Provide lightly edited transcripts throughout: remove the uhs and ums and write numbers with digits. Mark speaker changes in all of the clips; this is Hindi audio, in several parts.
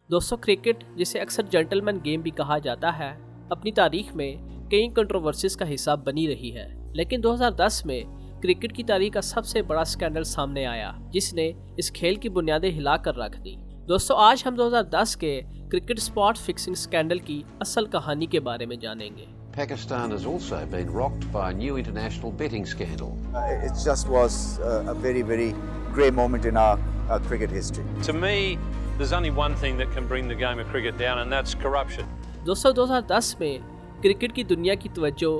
Speaker 1: दोस्तों, क्रिकेट, जिसे अक्सर जेंटलमैन गेम भी कहा जाता है, अपनी तारीख में कई कंट्रोवर्सीज का हिस्सा बनी रही है। लेकिन 2010 में क्रिकेट की तारीख का सबसे बड़ा स्कैंडल सामने आया, जिसने इस खेल की बुनियादें हिलाकर रख दी। दोस्तों, आज हम 2010 के क्रिकेट स्पॉट फिक्सिंग स्कैंडल की असल कहानी के बारे में जानेंगे।
Speaker 2: Pakistan has also been rocked by a new international betting scandal.
Speaker 3: It just was a very, very grey moment in our cricket history.
Speaker 4: To me, there's only one thing that can bring the game of cricket down, and that's corruption.
Speaker 1: दोस्तों, 2010 में क्रिकेट की दुनिया की तवज्जो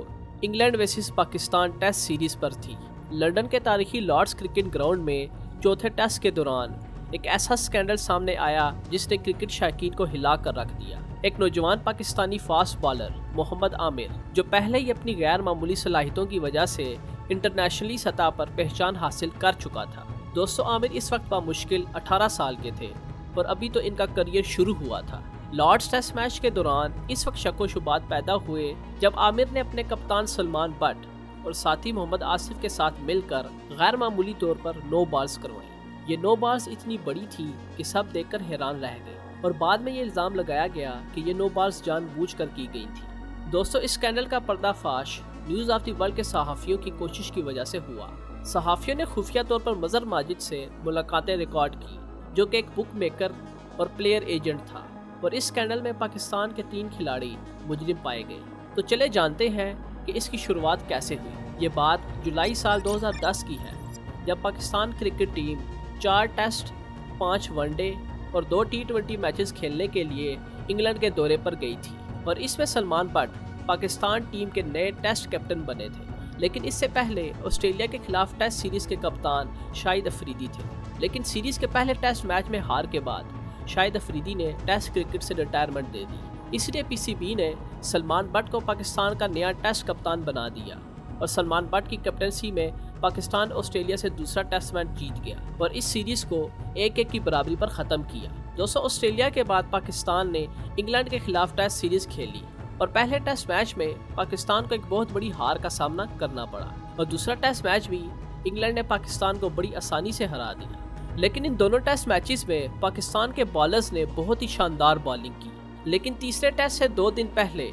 Speaker 1: England versus Pakistan test series पर थी। लंदन के तारीखी लॉर्ड्स क्रिकेट ग्राउंड में चौथे टेस्ट के दौरान एक ऐसा स्कैंडल सामने आया जिसने क्रिकेट शौकीन को हिला कर रख दिया। एक नौजवान पाकिस्तानी फास्ट बॉलर मोहम्मद आमिर, जो पहले ही अपनी गैर मामूली सलाहियतों की वजह से इंटरनेशनली सतह पर पहचान हासिल कर चुका था। दोस्तों, आमिर इस वक्त बामुश्किल 18 साल के थे और अभी तो इनका करियर शुरू हुआ था। लॉर्ड्स टेस्ट मैच के दौरान इस वक्त शक व शुबात पैदा हुए जब आमिर ने अपने कप्तान सलमान बट और साथी मोहम्मद आसिफ के साथ मिलकर गैर मामूली तौर पर 9 बॉल्स करवाई। ये 9 बॉल्स इतनी बड़ी थी कि सब देखकर हैरान रह गए और बाद में ये इल्ज़ाम लगाया गया कि ये 9 बॉल्स जानबूझकर की गई थी। दोस्तों, इस स्कैंडल का पर्दाफाश न्यूज़ ऑफ द वर्ल्ड के सहाफ़ियों की कोशिश की वजह से हुआ। सहाफ़ियों ने खुफिया तौर पर मज़हर माजिद से मुलाकातें रिकॉर्ड की, जो कि एक बुक मेकर और प्लेयर एजेंट था, और इस स्कैंडल में पाकिस्तान के 3 खिलाड़ी मुजरिम पाए गए। तो चले जानते हैं कि इसकी शुरुआत कैसे हुई। ये बात जुलाई साल 2010 की है, जब Pakistan cricket team 4 test, 5 one day और 2 T20 मैचेस खेलने के लिए इंग्लैंड के दौरे पर गई थी, और इसमें सलमान बट पाकिस्तान टीम के नए टेस्ट कैप्टन बने थे। लेकिन इससे पहले ऑस्ट्रेलिया के खिलाफ टेस्ट सीरीज़ के कप्तान शाहिद अफरीदी थे। लेकिन सीरीज़ के पहले टेस्ट मैच में हार के बाद शाहिद अफरीदी ने टेस्ट क्रिकेट से रिटायरमेंट दे दी। इसलिए PCB ने सलमान बट को पाकिस्तान का नया टेस्ट कप्तान बना दिया, और सलमान बट की कैप्टनसी में पाकिस्तान ऑस्ट्रेलिया से दूसरा टेस्ट मैच जीत गया और इस सीरीज़ को 1-1 की बराबरी पर ख़त्म किया। दोस्तों, ऑस्ट्रेलिया के बाद पाकिस्तान ने इंग्लैंड के खिलाफ टेस्ट सीरीज़ खेली और पहले टेस्ट मैच में पाकिस्तान को एक बहुत बड़ी हार का सामना करना पड़ा, और दूसरा टेस्ट मैच भी इंग्लैंड ने पाकिस्तान को बड़ी आसानी से हरा दिया। लेकिन इन दोनों टेस्ट मैचेस में पाकिस्तान के बॉलर्स ने बहुत ही शानदार बॉलिंग की। लेकिन तीसरे टेस्ट से 2 दिन पहले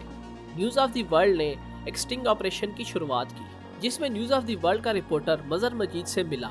Speaker 1: न्यूज़ ऑफ द वर्ल्ड ने एक स्टिंग ऑपरेशन की शुरुआत की, जिसमें न्यूज़ ऑफ द वर्ल्ड का रिपोर्टर मज़हर मजीद से मिला,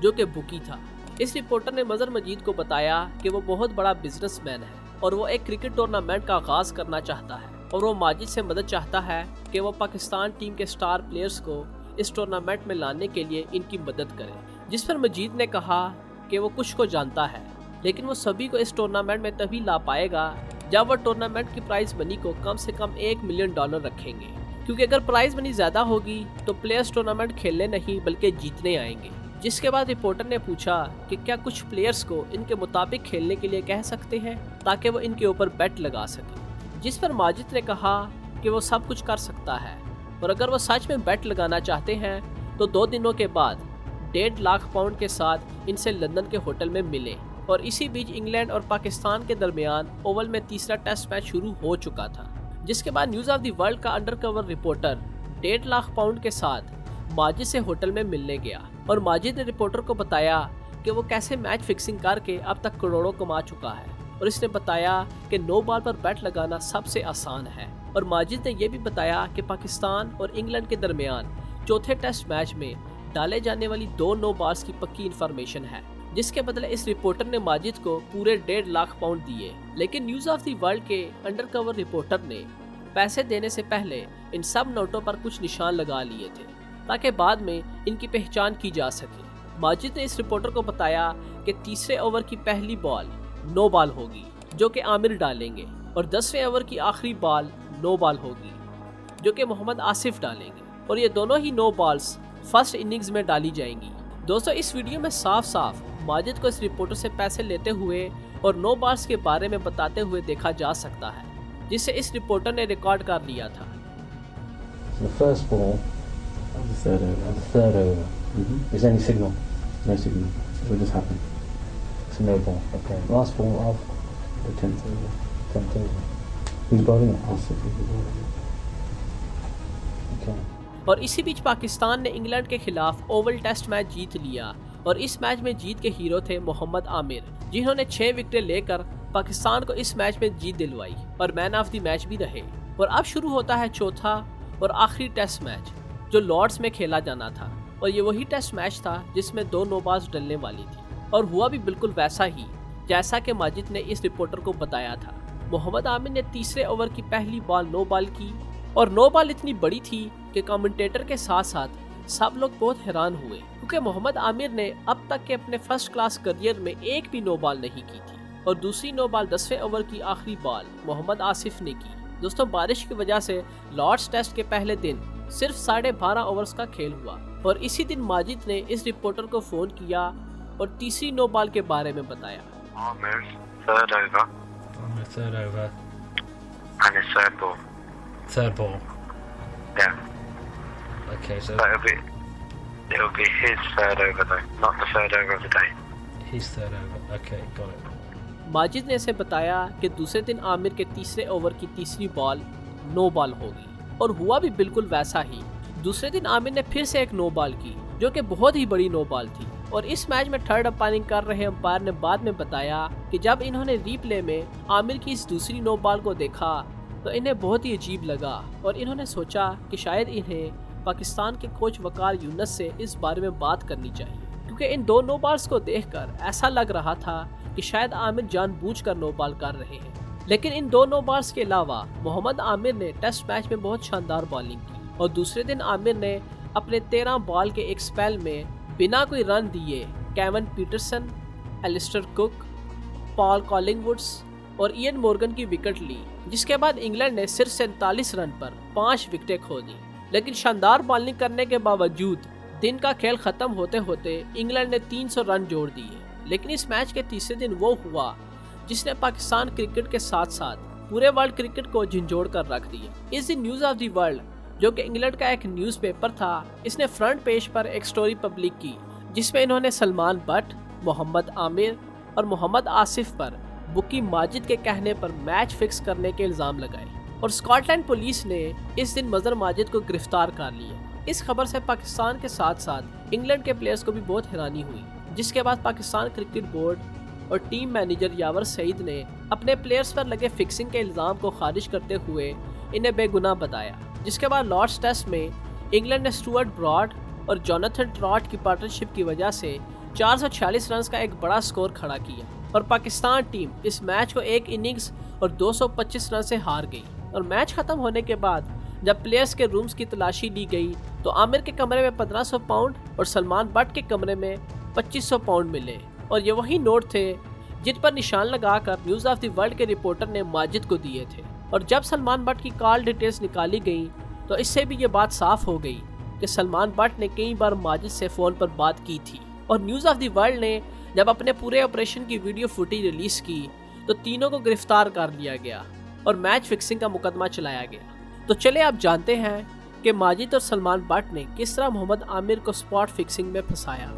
Speaker 1: जो कि बुकी था। इस रिपोर्टर ने मज़हर मजीद को बताया कि वो बहुत बड़ा बिजनेसमैन है और वो एक क्रिकेट टूर्नामेंट का आगाज़ करना चाहता है, और वो माजिद से मदद चाहता है कि वो पाकिस्तान टीम के स्टार प्लेयर्स को इस टूर्नामेंट में लाने के लिए इनकी मदद करे। जिस पर मजीद ने कहा कि वो कुछ को जानता है, लेकिन वो सभी को इस टूर्नामेंट में तभी ला पाएगा जब वो टूर्नामेंट की प्राइज मनी को कम से कम $1 मिलियन रखेंगे, क्योंकि अगर प्राइज मनी ज़्यादा होगी तो प्लेयर्स टूर्नामेंट खेलने नहीं बल्कि जीतने आएंगे। जिसके बाद रिपोर्टर ने पूछा कि क्या कुछ प्लेयर्स को इनके मुताबिक खेलने के लिए कह सकते हैं ताकि वो इनके ऊपर बेट लगा सकें। जिस पर माजिद ने कहा कि वो सब कुछ कर सकता है, और अगर वो सच में बेट लगाना चाहते हैं तो 2 दिनों के बाद 1.5 लाख पाउंड के साथ इनसे लंदन के होटल में मिले। और इसी बीच इंग्लैंड और पाकिस्तान के दरमियान ओवल में तीसरा टेस्ट मैच शुरू हो चुका था, जिसके बाद न्यूज़ ऑफ द वर्ल्ड का अंडरकवर रिपोर्टर 1.5 लाख पाउंड के साथ माजिद से होटल में मिलने गया, और माजिद ने रिपोर्टर को बताया कि वो कैसे मैच फिक्सिंग करके अब तक करोड़ों कमा चुका है, और इसने बताया कि 9 बॉल पर बैट लगाना सबसे आसान है। और माजिद ने यह भी बताया कि पाकिस्तान और इंग्लैंड के दरमियान चौथे टेस्ट मैच में डाले जाने वाली 2 नो बॉल्स की पक्की इन्फॉर्मेशन है, जिसके बदले इस रिपोर्टर ने माजिद को पूरे 1.5 लाख पाउंड दिए। लेकिन न्यूज़ ऑफ द वर्ल्ड के अंडरकवर रिपोर्टर ने पैसे देने से पहले इन सब नोटों पर कुछ निशान लगा लिए थे ताकि बाद में इनकी पहचान की जा सके। माजिद ने इस रिपोर्टर को बताया कि तीसरे ओवर की पहली बॉल 9 बॉल होगी, जो कि आमिर डालेंगे, और 10वें ओवर की आखिरी बॉल 9 बॉल होगी, जो कि मोहम्मद आसिफ डालेंगे, और ये दोनों ही 9 बॉल्स फर्स्ट इनिंग्स में डाली जाएंगी। दोस्तों, इस वीडियो में साफ साफ माजिद को इस रिपोर्टर से पैसे लेते हुए और 9 बॉल्स के बारे में बताते हुए देखा जा सकता है, जिसे इस रिपोर्टर ने रिकॉर्ड कर लिया था।
Speaker 5: The first ball, the third over. Is there any signal? No signal. It will just happen. It's a no ball. Okay. Last ball of the 10th over. 10th over. Who's bowling it? Asif is bowling it. Okay.
Speaker 1: और इसी बीच पाकिस्तान ने इंग्लैंड के खिलाफ ओवल टेस्ट मैच जीत लिया, और इस मैच में जीत के हीरो थे मोहम्मद आमिर, जिन्होंने 6 विकेटें लेकर पाकिस्तान को इस मैच में जीत दिलवाई और मैन ऑफ द मैच भी रहे। और अब शुरू होता है चौथा और आखिरी टेस्ट मैच जो लॉर्ड्स में खेला जाना था। और ये वही टेस्ट मैच था जिसमें 2 नो बॉल्स डलने वाली थी और हुआ भी बिल्कुल वैसा ही जैसा कि माजिद ने इस रिपोर्टर को बताया था। मोहम्मद आमिर ने तीसरे ओवर की पहली बॉल नो बॉल की और नो बॉल इतनी बड़ी थी कि कमेंटेटर के साथ साथ सब लोग बहुत हैरान हुए क्योंकि मोहम्मद आमिर ने अब तक के अपने फर्स्ट क्लास करियर में एक भी नो बॉल नहीं की थी। और दूसरी नो बॉल 10वें ओवर की आखिरी बॉल मोहम्मद आसिफ ने की। दोस्तों, बारिश की वजह से लॉर्ड्स टेस्ट के पहले दिन सिर्फ 12.5 ओवर्स का खेल हुआ और इसी दिन माजिद ने इस रिपोर्टर को फोन किया और तीसरी नो बॉल के बारे में बताया।
Speaker 6: Third over.
Speaker 5: On the third over.
Speaker 6: And his third ball.
Speaker 5: Third ball.
Speaker 6: Yeah.
Speaker 5: Okay, so
Speaker 6: But it'll be his third over though, not the third over of the day.
Speaker 5: his third over. Okay, got it.
Speaker 1: Majid ने इसे बताया कि दूसरे दिन आमिर के तीसरे ओवर की तीसरी बॉल नो बॉल होगी और हुआ भी बिल्कुल वैसा ही। दूसरे दिन आमिर ने फिर से एक नो बॉल की जो कि बहुत ही बड़ी नो बॉल थी। और इस मैच में थर्ड अंपायरिंग कर रहे अंपायर ने बाद में बताया कि जब इन्होंने रीप्ले में आमिर की इस दूसरी नो बॉल को देखा तो इन्हें बहुत ही अजीब लगा और इन्होंने सोचा कि शायद इन्हें पाकिस्तान के कोच वकार यूनुस से इस बारे में बात करनी चाहिए क्योंकि इन 2 नो बॉल्स को देखकर ऐसा लग रहा था कि शायद आमिर जानबूझकर नो बॉल कर रहे हैं। लेकिन इन 2 नो बॉल्स के अलावा मोहम्मद आमिर ने टेस्ट मैच में बहुत शानदार बॉलिंग की और दूसरे दिन आमिर ने अपने 13 बॉल के एक स्पेल में बिना कोई रन दिए Kevin Pietersen, Alastair Cook, Paul Collingwoods और इयन मॉर्गन की विकेट ली, जिसके बाद इंग्लैंड ने सिर्फ 47 रन पर 5 विकेटें खो दी। लेकिन शानदार बॉलिंग करने के बावजूद दिन का खेल खत्म होते होते इंग्लैंड ने 300 रन जोड़ दिए। लेकिन इस मैच के तीसरे दिन वो हुआ जिसने पाकिस्तान क्रिकेट के साथ साथ पूरे वर्ल्ड क्रिकेट को झंझोड़ कर रख दिया। इस दिन न्यूज़ ऑफ द वर्ल्ड जो कि इंग्लैंड का एक न्यूज़पेपर था, इसने फ्रंट पेज पर एक स्टोरी पब्लिक की जिसमें इन्होंने सलमान बट, मोहम्मद आमिर और मोहम्मद आसिफ पर बुकी माजिद के कहने पर मैच फिक्स करने के इल्ज़ाम लगाए और स्कॉटलैंड पुलिस ने इस दिन मजहर माजिद को गिरफ्तार कर लिया। इस खबर से पाकिस्तान के साथ साथ इंग्लैंड के प्लेयर्स को भी बहुत हैरानी हुई, जिसके बाद पाकिस्तान क्रिकेट बोर्ड और टीम मैनेजर यावर सईद ने अपने प्लेयर्स पर लगे फिक्सिंग के इल्ज़ाम को खारिज करते हुए इन्हें बेगुनाह बताया। जिसके बाद लॉर्ड्स टेस्ट में इंग्लैंड ने स्टुअर्ट ब्रॉड और जोनाथन ट्रॉट की पार्टनरशिप की वजह से 446 रन का एक बड़ा स्कोर खड़ा किया और पाकिस्तान टीम इस मैच को 1 इनिंग्स और 225 रन से हार गई। और मैच खत्म होने के बाद जब प्लेयर्स के रूम्स की तलाशी ली गई तो आमिर के कमरे में 1500 पाउंड और सलमान बट के कमरे में 2500 पाउंड मिले और ये वही नोट थे जिन पर निशान लगाकर न्यूज़ ऑफ द वर्ल्ड के रिपोर्टर ने माजिद को दिए थे। और जब सलमान बट की कॉल डिटेल्स निकाली गई तो इससे भी ये बात साफ हो गई कि सलमान बट ने कई बार माजिद से फ़ोन पर बात की थी। और न्यूज़ ऑफ द वर्ल्ड ने जब अपने पूरे ऑपरेशन की वीडियो फुटेज रिलीज़ की तो तीनों को गिरफ्तार कर लिया गया और मैच फिक्सिंग का मुकदमा चलाया गया। तो चले आप जानते हैं कि माजिद और सलमान बट ने किस तरह मोहम्मद आमिर को स्पॉट फिक्सिंग में फंसाया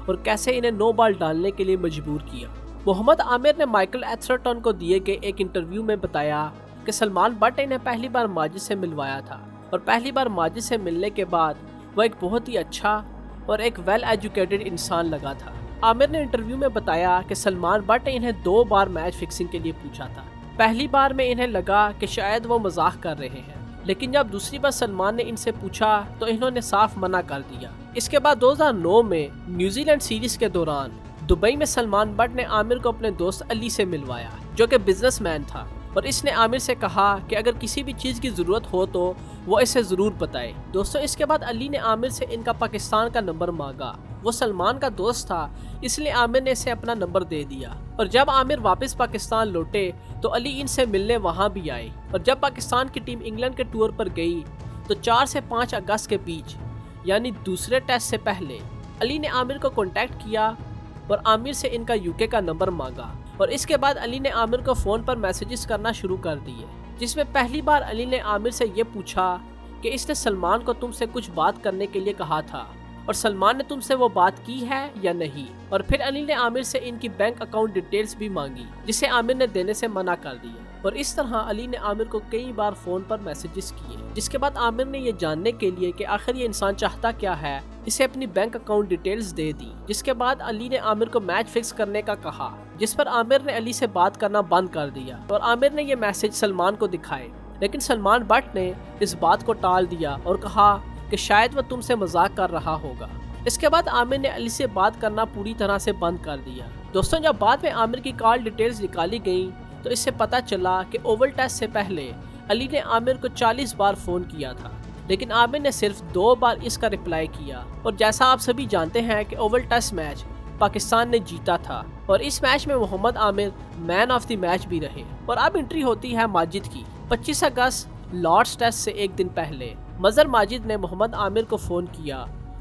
Speaker 1: और कैसे इन्हें नो बॉल डालने के लिए मजबूर किया। मोहम्मद आमिर ने माइकल एथरटन को दिए गए एक इंटरव्यू में बताया कि सलमान बट ने इन्हें पहली बार माजिद से मिलवाया था और पहली बार माजिद से मिलने के बाद वह एक बहुत ही अच्छा और एक वेल एजुकेटेड इंसान लगा था। आमिर ने इंटरव्यू में बताया कि सलमान बट ने इन्हें 2 बार मैच फिक्सिंग के लिए पूछा था। पहली बार में इन्हें लगा कि शायद वो मजाक कर रहे हैं, लेकिन जब दूसरी बार सलमान ने इनसे पूछा तो इन्होंने साफ मना कर दिया। इसके बाद 2009 में न्यूजीलैंड सीरीज के दौरान दुबई में सलमान बट ने आमिर को अपने दोस्त अली से मिलवाया जो कि बिजनेसमैन था और इसने आमिर से कहा कि अगर किसी भी चीज़ की ज़रूरत हो तो वो इसे ज़रूर बताए। दोस्तों, इसके बाद अली ने आमिर से इनका पाकिस्तान का नंबर मांगा। वो सलमान का दोस्त था इसलिए आमिर ने इसे अपना नंबर दे दिया और जब आमिर वापस पाकिस्तान लौटे तो अली इनसे मिलने वहाँ भी आए। और जब पाकिस्तान की टीम इंग्लैंड के टूर पर गई तो 4 से 5 अगस्त के बीच यानी दूसरे टेस्ट से पहले अली ने आमिर को कॉन्टैक्ट किया और आमिर से इनका यूके का नंबर मांगा और इसके बाद अली ने आमिर को फ़ोन पर मैसेजेस करना शुरू कर दिए, जिसमें पहली बार अली ने आमिर से ये पूछा कि इसने सलमान को तुमसे कुछ बात करने के लिए कहा था और सलमान ने तुमसे वो बात की है या नहीं। और फिर अली ने आमिर से इनकी बैंक अकाउंट डिटेल्स भी मांगी, जिसे आमिर ने देने से मना कर दिया। और इस तरह अली ने आमिर को कई बार फोन पर मैसेजेस किए, जिसके बाद आमिर ने ये जानने के लिए कि आखिर ये इंसान चाहता क्या है, इसे अपनी बैंक अकाउंट डिटेल्स दे दी। जिसके बाद अली ने आमिर को मैच फिक्स करने का कहा, जिस पर आमिर ने अली से बात करना बंद कर दिया और आमिर ने ये मैसेज सलमान को दिखाए। लेकिन सलमान बट ने इस बात को टाल दिया और कहा कि शायद वह तुमसे मजाक कर रहा होगा। इसके बाद आमिर ने अली से बात करना पूरी तरह से बंद कर दिया। दोस्तों, जब बाद में आमिर की कॉल डिटेल्स निकाली गई तो इससे पता चला कि ओवल टेस्ट से पहले अली ने आमिर को 40 बार फोन किया था, लेकिन आमिर ने सिर्फ 2 बार इसका रिप्लाई किया। और जैसा आप सभी जानते हैं कि ओवल टेस्ट मैच पाकिस्तान ने जीता था और इस मैच में Mohammad Amir man of the match भी रहे। और अब एंट्री होती है माजिद की। 25 अगस्त लॉर्ड्स टेस्ट से एक दिन पहले मजहर माजिद ने मोहम्मद आमिर को फ़ोन किया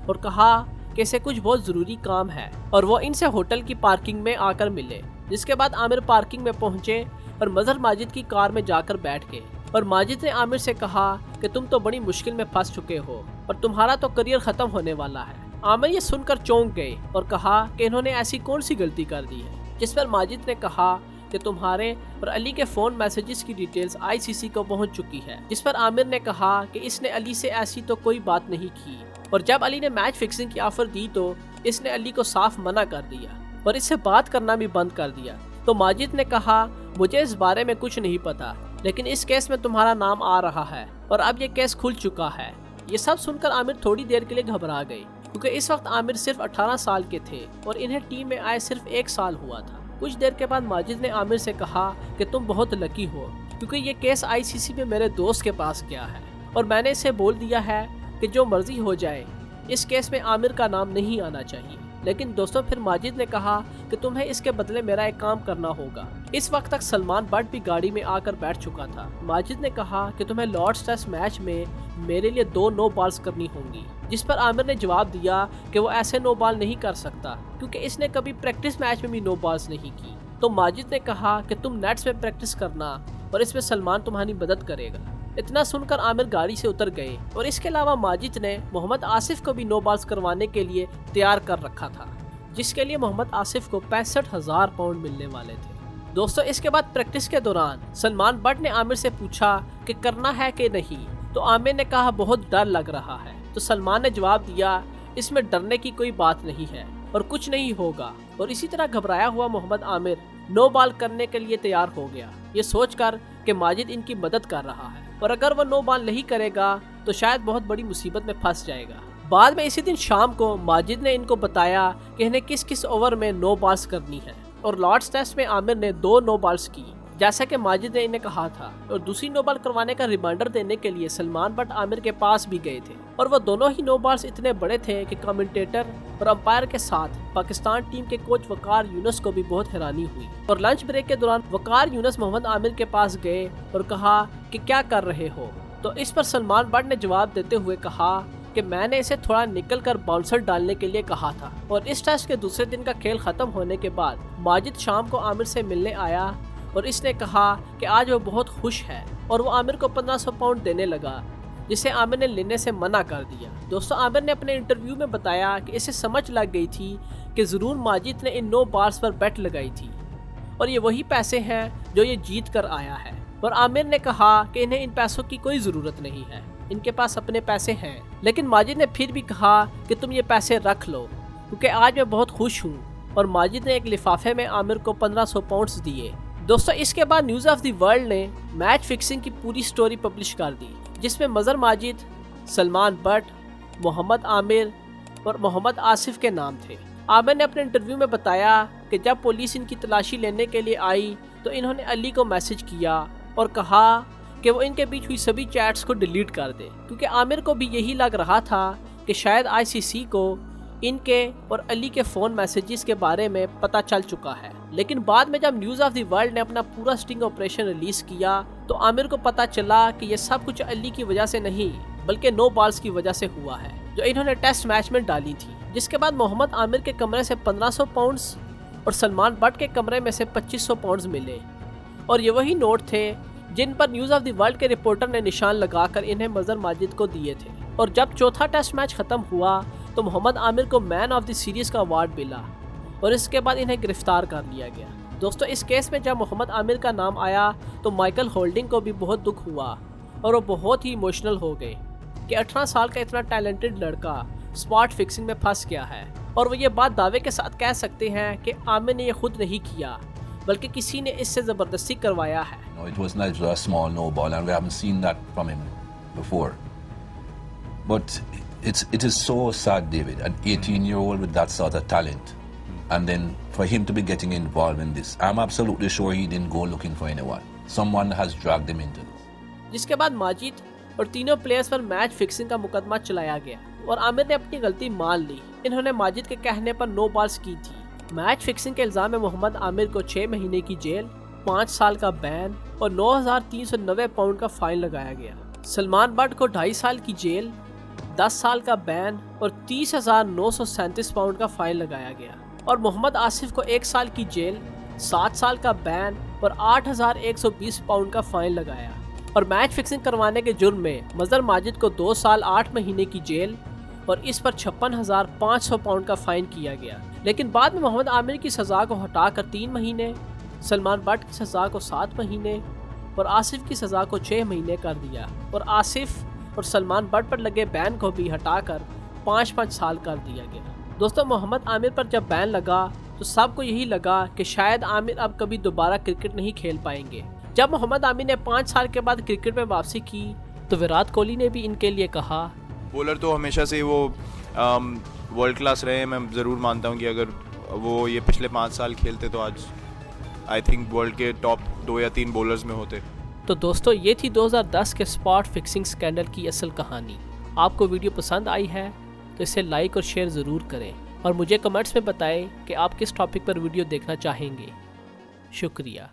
Speaker 1: और कहा कि इसे कुछ बहुत ज़रूरी काम है और वो इनसे होटल की पार्किंग में आकर मिले। जिसके बाद आमिर पार्किंग में पहुंचे और मजहर माजिद की कार में जाकर बैठ गए और माजिद ने आमिर से कहा कि तुम तो बड़ी मुश्किल में फंस चुके हो और तुम्हारा तो करियर ख़त्म होने वाला है। आमिर ये सुनकर चौंक गए और कहा कि इन्होंने ऐसी कौन सी गलती कर दी है। जिस पर माजिद ने कहा कि तुम्हारे और अली के फ़ोन मैसेजेस की डिटेल्स आईसीसी को पहुंच चुकी है। जिस पर आमिर ने कहा कि इसने अली से ऐसी तो कोई बात नहीं की और जब अली ने मैच फिक्सिंग की ऑफर दी तो इसने अली को साफ मना कर दिया और इससे बात करना भी बंद कर दिया। तो माजिद ने कहा, मुझे इस बारे में कुछ नहीं पता, लेकिन इस केस में तुम्हारा नाम आ रहा है और अब ये केस खुल चुका है। ये सब सुनकर आमिर थोड़ी देर के लिए घबरा गए, क्योंकि इस वक्त आमिर सिर्फ 18 साल के थे और इन्हें टीम में आए सिर्फ 1 साल हुआ था। कुछ देर के बाद माजिद ने आमिर से कहा कि तुम बहुत लकी हो, क्योंकि ये केस आईसीसी में मेरे दोस्त के पास गया है और मैंने इसे बोल दिया है कि जो मर्जी हो जाए, इस केस में आमिर का नाम नहीं आना चाहिए। लेकिन दोस्तों, फिर माजिद ने कहा कि तुम्हें इसके बदले मेरा एक काम करना होगा। इस वक्त तक सलमान बट भी गाड़ी में आकर बैठ चुका था। माजिद ने कहा कि तुम्हें लॉर्ड्स टेस्ट मैच में मेरे लिए 2 नो बॉल्स करनी होंगी। जिस पर आमिर ने जवाब दिया कि वो ऐसे नो बॉल नहीं कर सकता, क्योंकि इसने कभी प्रैक्टिस मैच में भी नो बॉल्स नहीं की। तो माजिद ने कहा कि तुम नेट्स में प्रैक्टिस करना और इसमें सलमान तुम्हारी मदद करेगा। इतना सुनकर आमिर गाड़ी से उतर गए और इसके अलावा माजिद ने मोहम्मद आसिफ को भी नो बॉल्स करवाने के लिए तैयार कर रखा था, जिसके लिए मोहम्मद आसिफ को 65,000 पाउंड मिलने वाले थे। दोस्तों, इसके बाद प्रैक्टिस के दौरान सलमान बट ने आमिर से पूछा कि करना है कि नहीं, तो आमिर ने कहा बहुत डर लग रहा है। तो सलमान ने जवाब दिया, इसमें डरने की कोई बात नहीं है और कुछ नहीं होगा। और इसी तरह घबराया हुआ मोहम्मद आमिर नो बॉल करने के लिए तैयार हो गया, ये सोचकर कि माजिद इनकी मदद कर रहा है और अगर वह नो बॉल नहीं करेगा तो शायद बहुत बड़ी मुसीबत में फंस जाएगा। बाद में इसी दिन शाम को माजिद ने इनको बताया कि इन्हें किस किस ओवर में नो बॉल्स करनी है और लॉर्ड्स टेस्ट में आमिर ने 2 नो बॉल्स की, जैसा कि माजिद ने इन्हें कहा था। और दूसरी नो बॉल करवाने का रिमाइंडर देने के लिए सलमान बट आमिर के पास भी गए थे और वह दोनों ही नो बॉल्स इतने बड़े थे कि कमेंटेटर और अंपायर के साथ पाकिस्तान टीम के कोच वकार यूनुस को भी बहुत हैरानी हुई। और लंच ब्रेक के दौरान वकार यूनुस मोहम्मद आमिर के पास गए और कहा कि क्या कर रहे हो। तो इस पर सलमान बट ने जवाब देते हुए कहा कि मैंने इसे थोड़ा निकल कर बाउंसर डालने के लिए कहा था। और इस टेस्ट के दूसरे दिन का खेल खत्म होने के बाद माजिद शाम को आमिर से मिलने आया और इसने कहा कि आज वो बहुत खुश है और वो आमिर को 1500 पाउंड देने लगा, जिसे आमिर ने लेने से मना कर दिया। दोस्तों, आमिर ने अपने इंटरव्यू में बताया कि इसे समझ लग गई थी कि ज़रूर माजिद ने इन 9 बार्स पर बेट लगाई थी और ये वही पैसे हैं जो ये जीत कर आया है। और आमिर ने कहा कि इन्हें इन पैसों की कोई ज़रूरत नहीं है, इनके पास अपने पैसे हैं। लेकिन माजिद ने फिर भी कहा कि तुम ये पैसे रख लो, क्योंकि आज मैं बहुत खुश हूँ। और माजिद ने एक लिफाफे में आमिर को 1500 पाउंड्स दिए। दोस्तों, इसके बाद न्यूज़ ऑफ द वर्ल्ड ने मैच फिक्सिंग की पूरी स्टोरी पब्लिश कर दी, जिसमें मजहर माजिद, सलमान बट, मोहम्मद आमिर और मोहम्मद आसिफ के नाम थे। आमिर ने अपने इंटरव्यू में बताया कि जब पुलिस इनकी तलाशी लेने के लिए आई तो इन्होंने अली को मैसेज किया और कहा कि वो इनके बीच हुई सभी चैट्स को डिलीट कर दे, क्योंकि आमिर को भी यही लग रहा था कि शायद आईसीसी को इनके और अली के फ़ोन मैसेजेस के बारे में पता चल चुका है। लेकिन बाद में जब न्यूज़ ऑफ द वर्ल्ड ने अपना पूरा स्टिंग ऑपरेशन रिलीज़ किया तो आमिर को पता चला कि ये सब कुछ अली की वजह से नहीं बल्कि 9 बॉल्स की वजह से हुआ है जो इन्होंने टेस्ट मैच में डाली थी। जिसके बाद मोहम्मद आमिर के कमरे से 1500 पाउंड्स और सलमान बट के कमरे में से 2500 पाउंड्स मिले और ये वही नोट थे जिन पर न्यूज़ ऑफ द वर्ल्ड के रिपोर्टर ने निशान लगाकर इन्हें मजहर माजिद को दिए थे। और जब चौथा टेस्ट मैच ख़त्म हुआ तो मोहम्मद आमिर को मैन ऑफ द सीरीज़ का अवार्ड मिला और इसके बाद इन्हें गिरफ्तार कर लिया गया। दोस्तों, इस केस में जब मोहम्मद आमिर का नाम आया तो माइकल होल्डिंग को भी बहुत दुख हुआ और वो बहुत ही इमोशनल हो गए कि 18 साल का इतना टैलेंटेड लड़का स्पॉट फिक्सिंग में फंस गया है। और वो ये बात दावे के साथ कह सकते हैं कि आमिर ने ये खुद नहीं किया, बल्कि किसी ने इससे ज़बरदस्ती करवाया है।
Speaker 7: It was not just a small no ball, and we haven't seen that from him before. But it is so sad, David, an 18-year-old with that sort of talent, and then for him to be getting involved in this. I'm absolutely sure he didn't go looking for anyone. Someone has dragged him into this.
Speaker 1: जिसके बाद माजिद और तीनों प्लेयर्स पर मैच फिक्सिंग का मुकदमा चलाया गया और आमिर ने अपनी गलती मान ली। इन्होंने माजिद के कहने पर नो बॉल्स की थी। मैच फिक्सिंग के इल्जाम में मोहम्मद आमिर को 6 महीने की जेल, 5 साल का बैन और 9,390 पाउंड का फाइन लगाया गया। सलमान बट को 2.5 साल की जेल, 10 साल का बैन और 30,937 पाउंड का फाइन लगाया गया। और मोहम्मद आसिफ को 1 साल की जेल, 7 साल का बैन और 8,120 पाउंड का फाइन लगाया। और मैच फिक्सिंग करवाने के जुर्म में मजहर माजिद को 2 साल 8 महीने की जेल और इस पर 56,500 पाउंड का फाइन किया गया। लेकिन बाद में मोहम्मद आमिर की सज़ा को हटाकर 3 महीने, सलमान बट की सज़ा को 7 महीने और आसिफ की सज़ा को 6 महीने कर दिया। और आसिफ और सलमान बट पर लगे बैन को भी हटाकर 5-5 साल कर दिया गया। दोस्तों, मोहम्मद आमिर पर जब बैन लगा तो सबको यही लगा कि शायद आमिर अब कभी दोबारा क्रिकेट नहीं खेल पाएंगे। जब मोहम्मद आमिर ने 5 साल के बाद क्रिकेट में वापसी की तो विराट कोहली ने भी इनके लिए कहा,
Speaker 8: बॉलर तो हमेशा से वो वर्ल्ड क्लास रहे हैं। मैं ज़रूर मानता हूँ कि अगर वो ये पिछले 5 साल खेलते तो आज आई थिंक वर्ल्ड के टॉप 2 या 3 बॉलर्स में होते।
Speaker 1: तो दोस्तों, ये थी 2010 के स्पॉट फिक्सिंग स्कैंडल की असल कहानी। आपको वीडियो पसंद आई है तो इसे लाइक और शेयर ज़रूर करें और मुझे कमेंट्स में बताएं कि आप किस टॉपिक पर वीडियो देखना चाहेंगे। शुक्रिया।